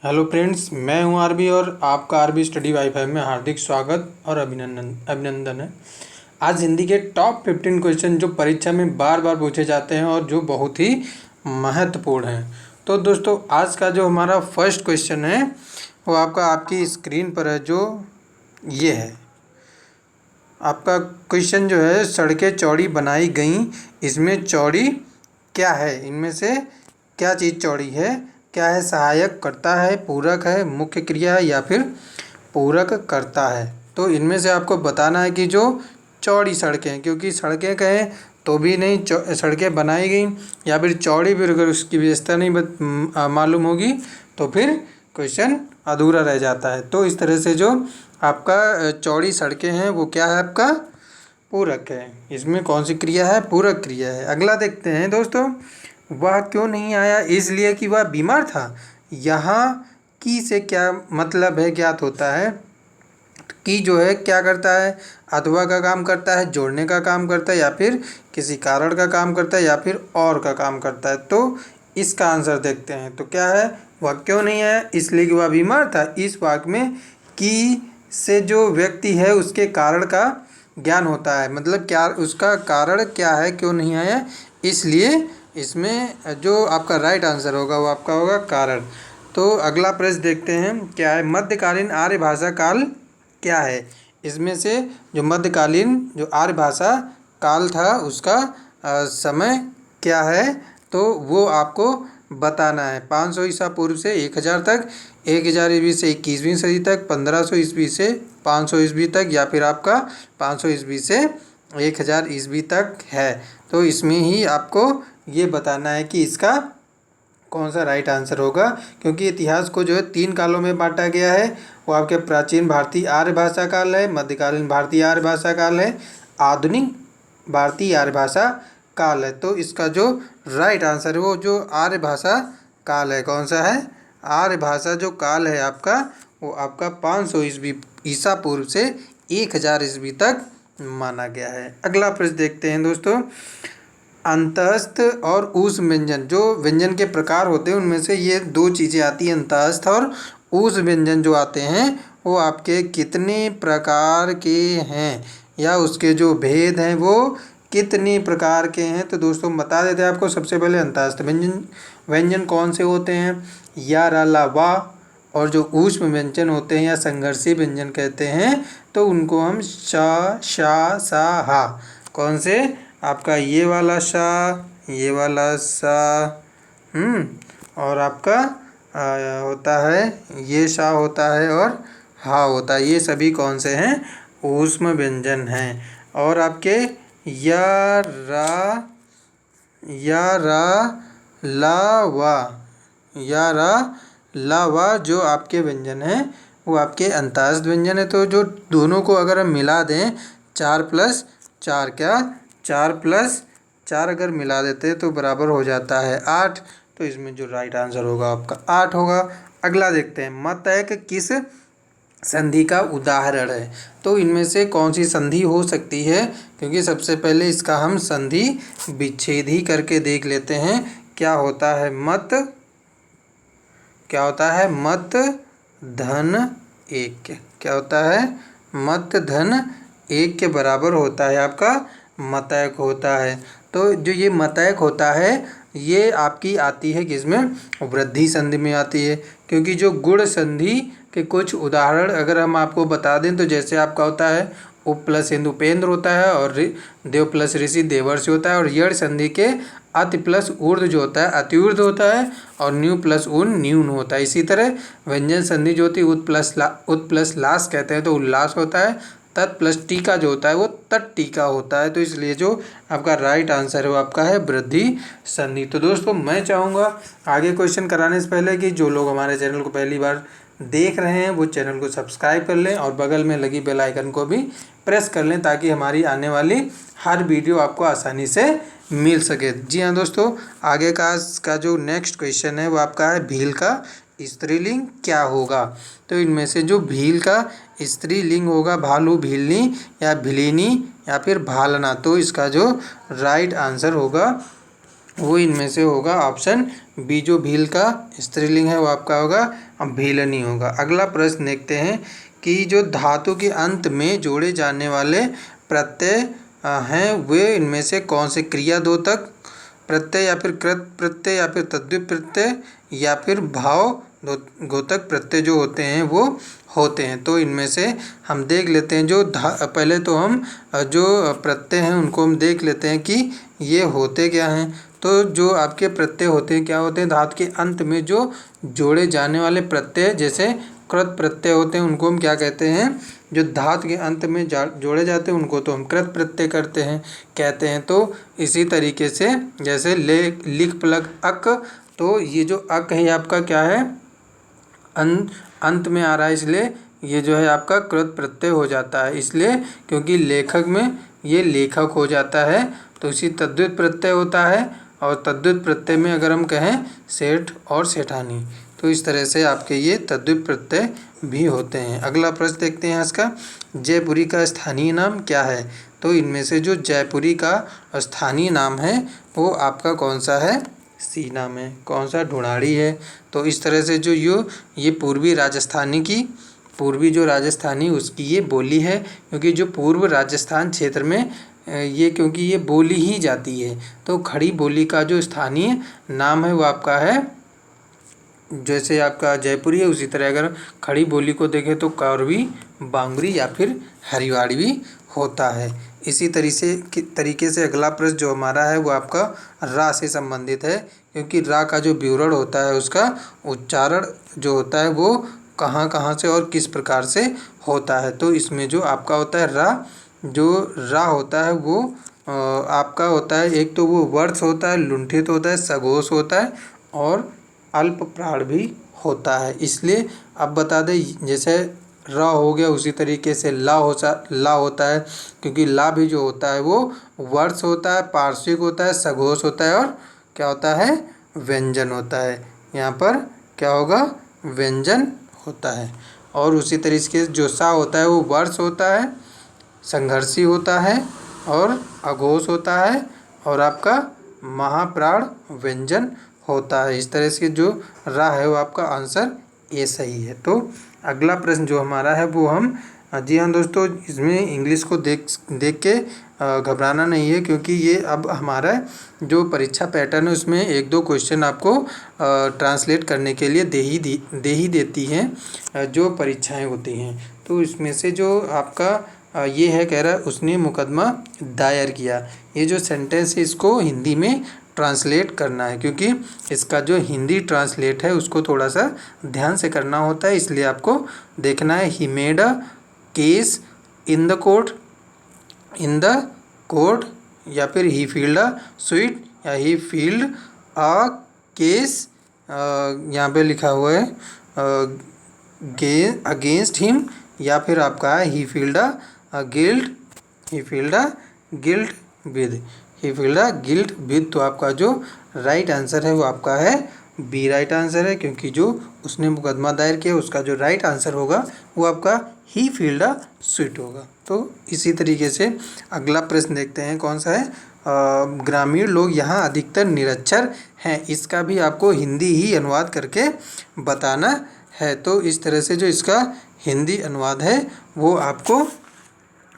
Hello friends, मैं हूं RB और आपका आरबी स्टडी वाईफाई में हार्दिक स्वागत और अभिनंदन है। आज हिंदी के टॉप 15 क्वेश्चन जो परीक्षा में बार बार पूछे जाते हैं और जो बहुत ही महत्वपूर्ण हैं। तो दोस्तों, आज का जो हमारा फर्स्ट क्वेश्चन है वो आपकी स्क्रीन पर है, जो ये है। आपका क्वेश्चन जो है, सड़कें चौड़ी बनाई गई, इसमें चौड़ी क्या है? इनमें से क्या चीज़ चौड़ी है? क्या है? सहायक करता है, पूरक है, मुख्य क्रिया है या फिर पूरक करता है? तो इनमें से आपको बताना है कि जो चौड़ी सड़कें, क्योंकि सड़कें कहें तो भी नहीं, सड़कें बनाई गई या फिर चौड़ी भी अगर उसकी विशेषता नहीं मालूम होगी तो फिर क्वेश्चन अधूरा रह जाता है। तो इस तरह से जो आपका चौड़ी सड़कें हैं वो क्या है? आपका पूरक है। इसमें कौन सी क्रिया है? पूरक क्रिया है। अगला देखते हैं दोस्तों, वह क्यों नहीं आया? इसलिए कि वह बीमार था। यहाँ की से क्या मतलब है? ज्ञात होता है कि जो है क्या करता है? अथवा का काम करता है, जोड़ने का काम करता है या फिर किसी कारण का काम करता है या फिर और का काम करता है। तो इसका आंसर देखते हैं। तो क्या है? वह क्यों नहीं आया? इसलिए कि वह बीमार था। इस वाक्य में कि से जो व्यक्ति है उसके कारण का ज्ञान होता है, मतलब क्या उसका कारण क्या है, क्यों नहीं आया, इसलिए इसमें जो आपका राइट आंसर होगा वो आपका होगा कारण। तो अगला प्रश्न देखते हैं, क्या है? मध्यकालीन आर्य भाषा काल क्या है? इसमें से जो मध्यकालीन जो आर्य भाषा काल था उसका समय क्या है? तो वो आपको बताना है। 500 ईसा पूर्व से 1000 तक, 1000 ईस्वी से 21वीं सदी तक, 1500 ईस्वी से 500 ईस्वी तक या फिर आपका 500 ईस्वी से 1000 ईस्वी तक है। तो इसमें ही आपको ये बताना है कि इसका कौन सा राइट आंसर होगा, क्योंकि इतिहास को जो है 3 कालों में बांटा गया है। वो आपके प्राचीन भारतीय आर्य भाषा काल है, मध्यकालीन भारतीय आर्य भाषा काल है, आधुनिक भारतीय आर्य भाषा काल है। तो इसका जो राइट आंसर है वो जो आर्य भाषा काल है। कौन सा है? आर्य भाषा जो काल है आपका, वो आपका 500 ईस्वी ईसा पूर्व से 1000 ईस्वी तक माना गया है। अगला प्रश्न देखते हैं दोस्तों, अंतःस्थ और ऊष्म व्यंजन, जो व्यंजन के प्रकार होते हैं उनमें से ये दो चीज़ें आती हैं, अंतःस्थ और ऊष्म व्यंजन जो आते हैं वो आपके कितने प्रकार के हैं, या उसके जो भेद हैं वो कितने प्रकार के हैं? तो दोस्तों बता देते हैं आपको। सबसे पहले अंतःस्थ व्यंजन व्यंजन कौन से होते हैं? या, रा, ला, वा। और जो ऊष्म व्यंजन होते हैं या संघर्षी व्यंजन कहते हैं तो उनको हम श, शा, सा, हा। कौन से? आपका ये वाला शा, ये वाला सा, और आपका होता है ये शा होता है और हा होता है। ये सभी कौन से हैं? ऊष्म व्यंजन हैं। और आपके या, रा, ला, वा, या, रा, ला, वा जो आपके व्यंजन हैं वो आपके अंतःस्थ व्यंजन है। तो जो दोनों को अगर हम मिला दें, 4+4 क्या? 4+4 अगर मिला देते तो बराबर हो जाता है 8। तो इसमें जो राइट आंसर होगा आपका 8 होगा। अगला देखते हैं, मतैक किस संधि का उदाहरण है? तो इनमें से कौन सी संधि हो सकती है? क्योंकि सबसे पहले इसका हम संधि विच्छेद ही करके देख लेते हैं। क्या होता है? क्या होता है? मत धन 1। क्या होता है? मत धन 1 के बराबर होता है आपका मतैक होता है। तो जो ये मतैक होता है ये आपकी आती है किसमें? वृद्धि संधि में आती है। क्योंकि जो गुण संधि के कुछ उदाहरण अगर हम आपको बता दें तो जैसे आपका होता है उप प्लस इंदु उपेंद्र होता है, और देव प्लस ऋषि देवर्षि होता है, और यड़ संधि के अति प्लस ऊर्ध्व जो होता है अतिऊर्ध्व होता है, और न्यू प्लस उन न्यून होता है। इसी तरह व्यंजन संधि जो होती है उत प्लस लास कहते हैं तो उल्लास होता है। तत् प्लस टीका जो होता है वो तट टीका होता है। तो इसलिए जो आपका राइट आंसर है वो आपका है वृद्धि संधि। तो दोस्तों मैं चाहूँगा आगे क्वेश्चन कराने से पहले कि जो लोग हमारे चैनल को पहली बार देख रहे हैं वो चैनल को सब्सक्राइब कर लें और बगल में लगी बेल आइकन को भी प्रेस कर लें, ताकि हमारी आने वाली हर वीडियो आपको आसानी से मिल सके। जी हाँ दोस्तों, आगे का जो नेक्स्ट क्वेश्चन है वो आपका है, भील का स्त्रीलिंग क्या होगा? तो इनमें से जो भील का स्त्रीलिंग होगा, भालू, भीलनी या भिलीनी या फिर भालना। तो इसका जो राइट आंसर होगा वो इनमें से होगा ऑप्शन बी जो भील का स्त्रीलिंग है वो आपका होगा भीलनी होगा। अगला प्रश्न देखते हैं कि जो धातु के अंत में जोड़े जाने वाले प्रत्यय हैं वे इनमें से कौन से क्रियाद्योतक प्रत्यय या फिर कृत प्रत्यय या फिर तद्धित प्रत्यय या फिर भाव द्योतक प्रत्यय जो होते हैं वो होते हैं। तो इनमें से हम देख लेते हैं जो पहले तो हम जो प्रत्यय हैं उनको हम देख लेते हैं कि ये होते क्या हैं। तो जो आपके प्रत्यय होते हैं क्या होते हैं, धातु के अंत में जो जोड़े जाने वाले प्रत्यय जैसे कृत प्रत्यय होते हैं उनको हम क्या कहते हैं, जो धातु के अंत में जोड़े जाते हैं उनको तो हम कृत प्रत्यय कहते हैं। तो इसी तरीके से जैसे लिख प्लग अक, तो ये जो अक है आपका क्या है, अंत में आ रहा है, इसलिए ये जो है आपका कृत प्रत्यय हो जाता है। इसलिए क्योंकि लेखक में ये लेखक हो जाता है तो इसी तद्धित प्रत्यय होता है। और तद्धित प्रत्यय में अगर हम कहें सेठ और सेठानी, तो इस तरह से आपके ये तद्धित प्रत्यय भी होते हैं। अगला प्रश्न देखते हैं इसका, जयपुरी का स्थानीय नाम क्या है। तो इनमें से जो जयपुरी का स्थानीय नाम है वो आपका कौन सा है, सी नाम है। कौन सा, ढूंढाड़ी है। तो इस तरह से जो ये पूर्वी जो राजस्थानी उसकी ये बोली है, क्योंकि जो पूर्व राजस्थान क्षेत्र में ये क्योंकि ये बोली ही जाती है। तो खड़ी बोली का जो स्थानीय नाम है वो आपका है, जैसे आपका जयपुरी है उसी तरह अगर खड़ी बोली को देखें तो कौरवी, बांगुरी या फिर हरिवाड़ी भी होता है। इसी तरीके से अगला प्रश्न जो हमारा है वो आपका रा से संबंधित है, क्योंकि रा का जो विवरण होता है उसका उच्चारण जो होता है वो कहाँ कहाँ से और किस प्रकार से होता है। तो इसमें जो आपका होता है रा, जो रा होता है वो आपका होता है, एक तो वो वर्ष होता है, लुंठित होता है, सघोष होता है और अल्प प्राण भी होता है। इसलिए अब बता दें, जैसे र हो गया उसी तरीके से ला होता है, क्योंकि ला भी जो होता है वो वर्ष होता है, पार्श्विक होता है, सघोष होता है और क्या होता है, व्यंजन होता है। यहाँ पर क्या होगा, व्यंजन होता है। और उसी तरीके से जो सा होता है वो वर्ष होता है, संघर्षी होता है और अघोष होता है और आपका महाप्राण व्यंजन होता है। इस तरह से जो रा है वो आपका आंसर ए सही है। तो अगला प्रश्न जो हमारा है वो हम, जी हाँ दोस्तों, इसमें इंग्लिश को देख के घबराना नहीं है, क्योंकि ये अब हमारा जो परीक्षा पैटर्न है उसमें एक दो क्वेश्चन आपको ट्रांसलेट करने के लिए दे ही देती हैं जो परीक्षाएं होती हैं। तो इसमें से जो आपका ये है, कह रहा है उसने मुकदमा दायर किया, ये जो सेंटेंस है इसको हिंदी में ट्रांसलेट करना है, क्योंकि इसका जो हिंदी ट्रांसलेट है उसको थोड़ा सा ध्यान से करना होता है। इसलिए आपको देखना है, he made a case in the court या फिर ही फील्ड अ स्वीट या ही फील्ड अ केस, यहाँ पे लिखा हुआ है अगेंस्ट हिम, या फिर आपका है ही फील्ड अ गिल्ट विद। तो आपका जो राइट आंसर है वो आपका है बी राइट आंसर है, क्योंकि जो उसने मुकदमा दायर किया उसका जो राइट आंसर होगा वो आपका ही फील्ड अ स्वीट होगा। तो इसी तरीके से अगला प्रश्न देखते हैं, कौन सा है, ग्रामीण लोग यहाँ अधिकतर निरक्षर हैं, इसका भी आपको हिंदी ही अनुवाद करके बताना है। तो इस तरह से जो इसका हिंदी अनुवाद है वो आपको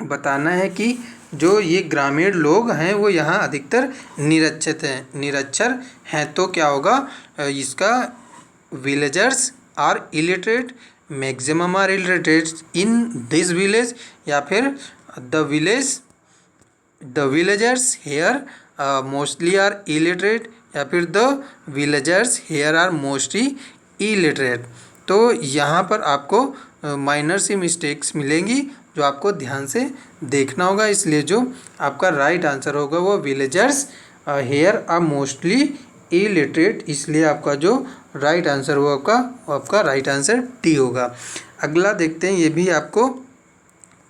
बताना है कि जो ये ग्रामीण लोग हैं वो यहाँ अधिकतर निरक्षर हैं। तो क्या होगा इसका, villagers are illiterate, maximum are illiterate in this village, या फिर the villagers here mostly are illiterate, या फिर the villagers here are mostly illiterate. तो यहाँ पर आपको माइनर सी मिस्टेक्स मिलेंगी जो आपको ध्यान से देखना होगा। इसलिए जो आपका राइट आंसर होगा वो villagers here are mostly illiterate, इसलिए आपका जो राइट आंसर होगा आपका राइट आंसर डी होगा। अगला देखते हैं, ये भी आपको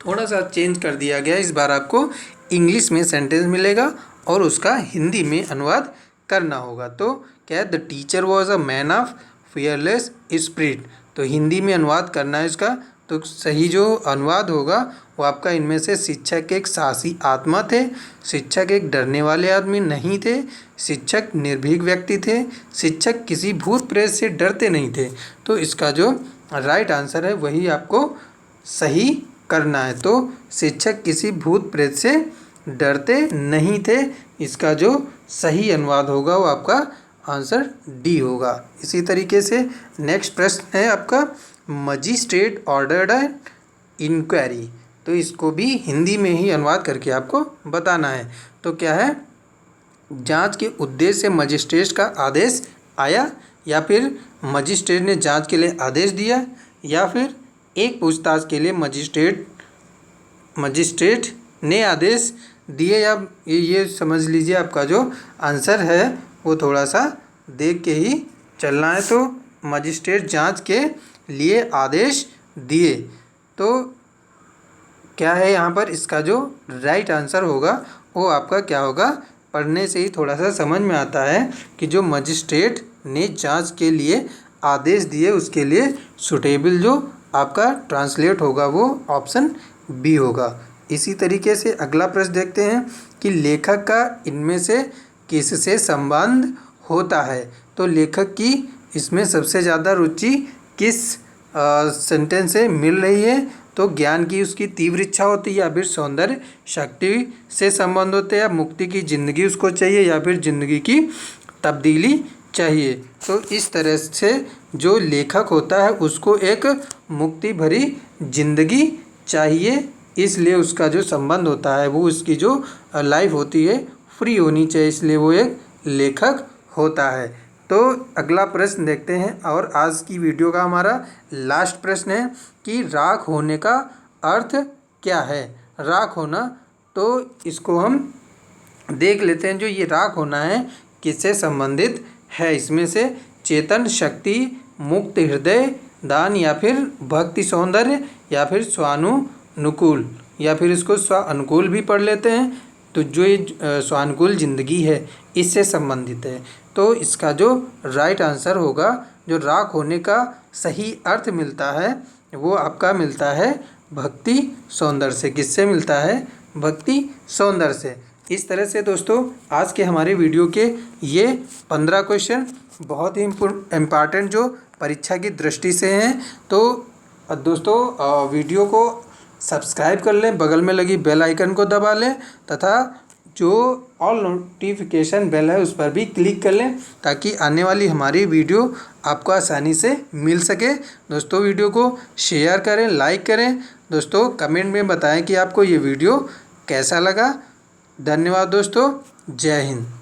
थोड़ा सा चेंज कर दिया गया, इस बार आपको इंग्लिश में सेंटेंस मिलेगा और उसका हिंदी में अनुवाद करना होगा। तो क्या है, the teacher was a man of fearless spirit. तो हिंदी में अनुवाद करना है इसका, तो सही जो अनुवाद होगा वो आपका इनमें से शिक्षक एक साहसी आत्मा थे, शिक्षक एक डरने वाले आदमी नहीं थे, शिक्षक निर्भीक व्यक्ति थे, शिक्षक किसी भूत प्रेत से डरते नहीं थे। तो इसका जो राइट आंसर है वही आपको सही करना है। तो शिक्षक किसी भूत प्रेत से डरते नहीं थे, इसका जो सही अनुवाद होगा वो आपका आंसर डी होगा। इसी तरीके से नेक्स्ट प्रश्न है आपका, मजिस्ट्रेट ऑर्डर्ड एन इंक्वायरी। तो इसको भी हिंदी में ही अनुवाद करके आपको बताना है। तो क्या है, जांच के उद्देश्य से मजिस्ट्रेट का आदेश आया, या फिर मजिस्ट्रेट ने जांच के लिए आदेश दिया, या फिर एक पूछताछ के लिए मजिस्ट्रेट ने आदेश दिए, या ये समझ लीजिए आपका जो आंसर है वो थोड़ा सा देख के ही चलना है। तो मजिस्ट्रेट जांच के लिए आदेश दिए। तो क्या है यहाँ पर, इसका जो राइट आंसर होगा वो आपका क्या होगा, पढ़ने से ही थोड़ा सा समझ में आता है कि जो मजिस्ट्रेट ने जांच के लिए आदेश दिए उसके लिए सुटेबल जो आपका ट्रांसलेट होगा वो ऑप्शन बी होगा। इसी तरीके से अगला प्रश्न देखते हैं कि लेखक का इनमें से किससे संबंध होता है। तो लेखक की इसमें सबसे ज़्यादा रुचि किस सेंटेंस से मिल रही है। तो ज्ञान की उसकी तीव्र इच्छा होती है, या फिर सौंदर्य शक्ति से संबंध होते हैं, या मुक्ति की ज़िंदगी उसको चाहिए, या फिर ज़िंदगी की तब्दीली चाहिए। तो इस तरह से जो लेखक होता है उसको एक मुक्ति भरी जिंदगी चाहिए, इसलिए उसका जो संबंध होता है वो उसकी जो लाइफ होती है फ्री होनी चाहिए, इसलिए वो एक लेखक होता है। तो अगला प्रश्न देखते हैं, और आज की वीडियो का हमारा लास्ट प्रश्न है कि राख होने का अर्थ क्या है। राख होना, तो इसको हम देख लेते हैं। जो ये राख होना है किससे संबंधित है, इसमें से चेतन शक्ति, मुक्त हृदय, दान, या फिर भक्ति सौंदर्य, या फिर स्वानुकूल, या फिर इसको स्वानुकूल भी पढ़ लेते हैं। तो जो ये स्वानुकूल जिंदगी है इससे संबंधित है। तो इसका जो राइट आंसर होगा, जो राख होने का सही अर्थ मिलता है वो आपका मिलता है भक्ति सौंदर्य से। किससे मिलता है, भक्ति सौंदर्य से। इस तरह से दोस्तों आज के हमारे वीडियो के ये 15 क्वेश्चन बहुत ही इम्पॉर्टेंट जो परीक्षा की दृष्टि से हैं। तो दोस्तों वीडियो को सब्सक्राइब कर लें, बगल में लगी बेल आइकन को दबा लें, तथा जो ऑल नोटिफिकेशन बेल है उस पर भी क्लिक कर लें, ताकि आने वाली हमारी वीडियो आपको आसानी से मिल सके। दोस्तों वीडियो को शेयर करें, लाइक करें। दोस्तों कमेंट में बताएं कि आपको ये वीडियो कैसा लगा। धन्यवाद दोस्तों, जय हिंद।